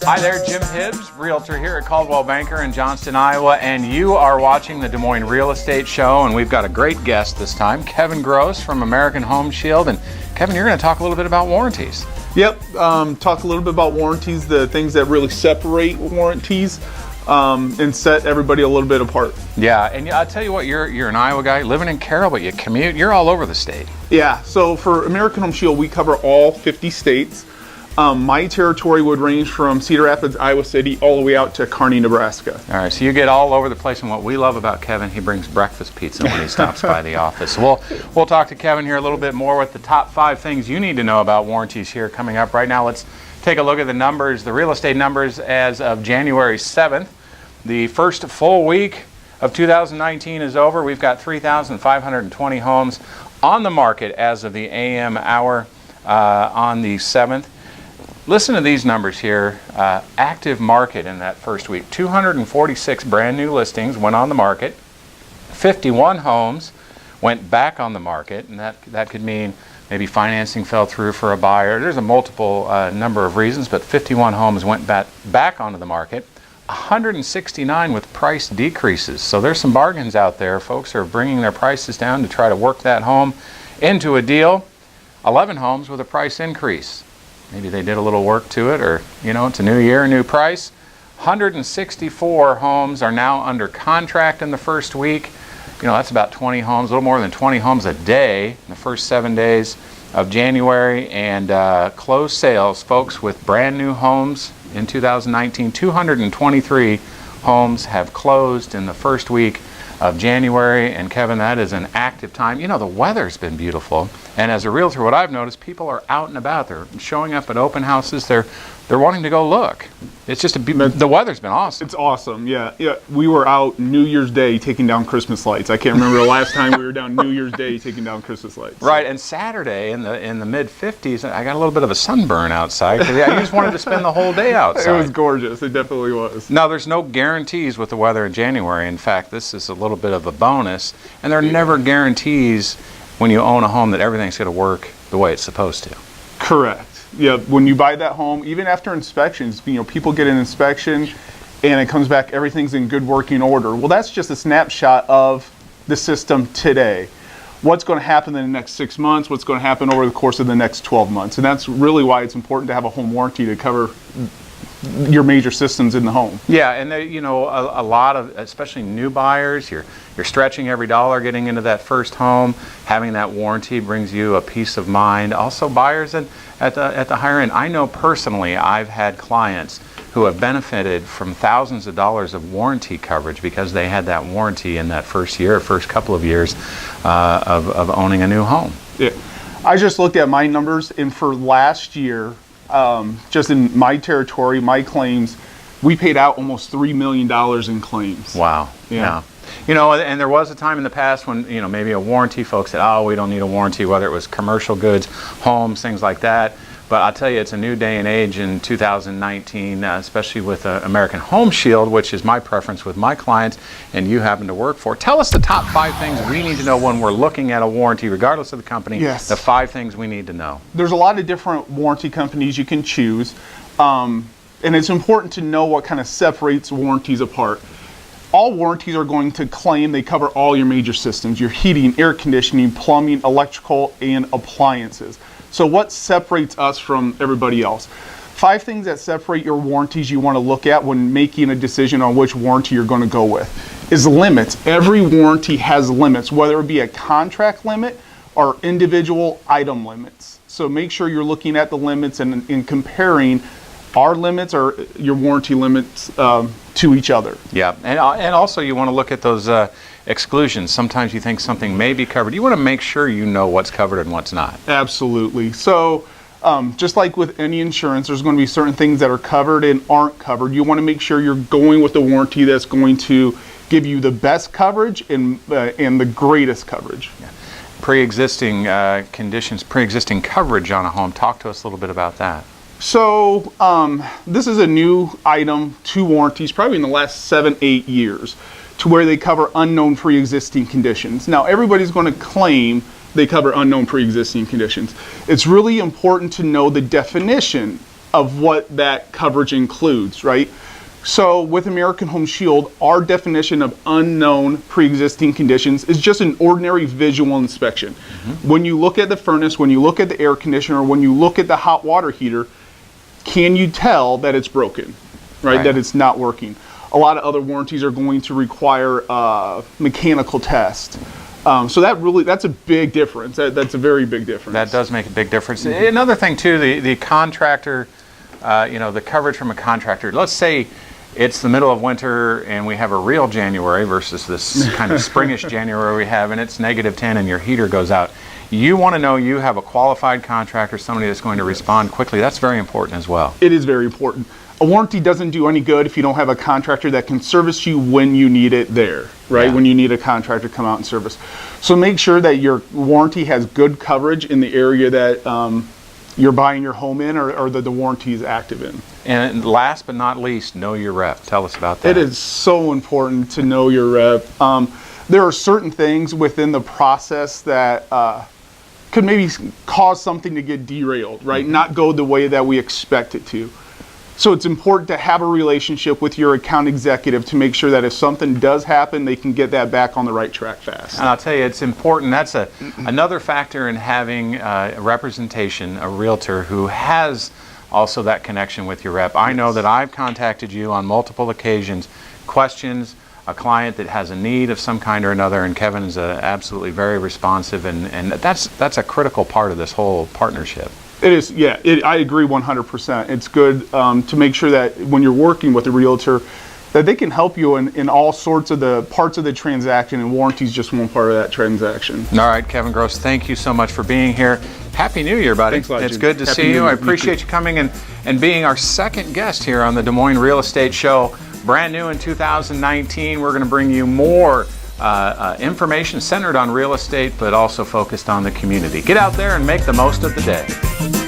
Hi there, Jim Hibbs, realtor here at Caldwell Banker in Johnston, Iowa, and you are watching the Des Moines Real Estate Show, and we've got a great guest this time, Kevin Gross from American Home Shield. And Kevin, you're going to talk a little bit about warranties. Yep, talk a little bit about warranties, the things that really separate warranties, and set everybody a little bit apart. Yeah, and I'll tell you what, you're an Iowa guy living in Carroll, but you commute, you're all over the state. Yeah, so for American Home Shield, we cover all 50 states. My territory would range from Cedar Rapids, Iowa City, all the way out to Kearney, Nebraska. All right, so you get all over the place, and what we love about Kevin, he brings breakfast pizza when he stops by the office. So we'll talk to Kevin here a little bit more with the top 5 things you need to know about warranties here coming up. Right now, let's take a look at the numbers, the real estate numbers as of January 7th. The first full week of 2019 is over. We've got 3,520 homes on the market as of the AM hour on the 7th. Listen to these numbers here. Active market in that first week. 246 brand new listings went on the market. 51 homes went back on the market, and that could mean maybe financing fell through for a buyer. There's a multiple number of reasons, but 51 homes went back onto the market. 169 with price decreases. So there's some bargains out there. Folks are bringing their prices down to try to work that home into a deal. 11 homes with a price increase. Maybe they did a little work to it, or, it's a new year, a new price. 164 homes are now under contract in the first week. That's about 20 homes, a little more than 20 homes a day in the first 7 days of January. And closed sales, folks, with brand new homes in 2019, 223 homes have closed in the first week of January. And Kevin, that is an active time. The weather's been beautiful, and as a realtor, what I've noticed, people are out and about. They're showing up at open houses. They're wanting to go look. It's just the weather's been awesome. It's awesome. Yeah. We were out New Year's Day taking down Christmas lights. I can't remember the last time we were down New Year's Day taking down Christmas lights. Right, and Saturday in the mid 50s, I got a little bit of a sunburn outside because I just wanted to spend the whole day outside. It was gorgeous. It definitely was. Now, there's no guarantees with the weather in January. In fact, this is a little bit of a bonus, and there are never guarantees when you own a home that everything's going to work the way it's supposed to. Correct. Yeah, when you buy that home, even after inspections, people get an inspection and it comes back, everything's in good working order. Well, that's just a snapshot of the system today. What's going to happen in the next 6 months, what's going to happen over the course of the next 12 months. And that's really why it's important to have a home warranty to cover your major systems in the home. Yeah, and a lot of, especially new buyers, you're stretching every dollar getting into that first home. Having that warranty brings you a peace of mind. Also, buyers at the higher end. I know personally, I've had clients who have benefited from thousands of dollars of warranty coverage because they had that warranty in that first year, first couple of years of owning a new home. Yeah, I just looked at my numbers, and for last year, just in my territory, my claims, we paid out almost $3 million in claims. Wow. Yeah. And there was a time in the past when, maybe a warranty, folks said, oh, we don't need a warranty, whether it was commercial goods, homes, things like that. But I'll tell you, it's a new day and age in 2019, especially with American Home Shield, which is my preference with my clients, and you happen to work for. Tell us the top 5 things we need to know when we're looking at a warranty, regardless of the company. Yes. The 5 things we need to know. There's a lot of different warranty companies you can choose, and it's important to know what kind of separates warranties apart. All warranties are going to claim they cover all your major systems, your heating, air conditioning, plumbing, electrical, and appliances. So what separates us from everybody else? 5 things that separate your warranties you want to look at when making a decision on which warranty you're going to go with is limits. Every warranty has limits, whether it be a contract limit or individual item limits. So make sure you're looking at the limits and comparing our limits or your warranty limits to each other. Yeah, and also you want to look at those exclusions. Sometimes you think something may be covered. You want to make sure you know what's covered and what's not. Absolutely. So just like with any insurance, there's going to be certain things that are covered and aren't covered. You want to make sure you're going with a warranty that's going to give you the best coverage and the greatest coverage. Yeah. Pre-existing conditions, pre-existing coverage on a home. Talk to us a little bit about that. So this is a new item to warranties, probably in the last 7-8 years, to where they cover unknown pre-existing conditions. Now, everybody's going to claim they cover unknown pre-existing conditions. It's really important to know the definition of what that coverage includes, right? So with American Home Shield, our definition of unknown pre-existing conditions is just an ordinary visual inspection. When you look at the furnace, when you look at the air conditioner, when you look at the hot water heater, can you tell that it's broken, right? That it's not working? A lot of other warranties are going to require mechanical test. So that's a big difference. That's a very big difference. That does make a big difference. Another thing too, the contractor, the coverage from a contractor. Let's say it's the middle of winter and we have a real January versus this kind of springish January we have, and it's -10 and your heater goes out. You want to know you have a qualified contractor, somebody that's going to respond quickly. That's very important as well. It is very important. A warranty doesn't do any good if you don't have a contractor that can service you when you need it there, right? When you need a contractor to come out and service. So make sure that your warranty has good coverage in the area that you're buying your home in, or that the warranty is active in. And last but not least, know your rep. Tell us about that. It is so important to know your rep. There are certain things within the process that could maybe cause something to get derailed, right? Not go the way that we expect it to. So it's important to have a relationship with your account executive to make sure that if something does happen, they can get that back on the right track fast. And I'll tell you, it's important. That's another factor in having a representation, a realtor who has also that connection with your rep. I know that I've contacted you on multiple occasions, questions, a client that has a need of some kind or another, and Kevin is absolutely very responsive, and that's a critical part of this whole partnership. It is, yeah. I agree 100%. It's good to make sure that when you're working with a realtor, that they can help you in all sorts of the parts of the transaction, and warranty is just one part of that transaction. All right, Kevin Gross, thank you so much for being here. Happy New Year, buddy. Thanks a lot, it's Jim. good to Happy see New you. Year. I appreciate you coming and being our second guest here on the Des Moines Real Estate Show. Brand new in 2019. We're going to bring you more information centered on real estate, but also focused on the community. Get out there and make the most of the day.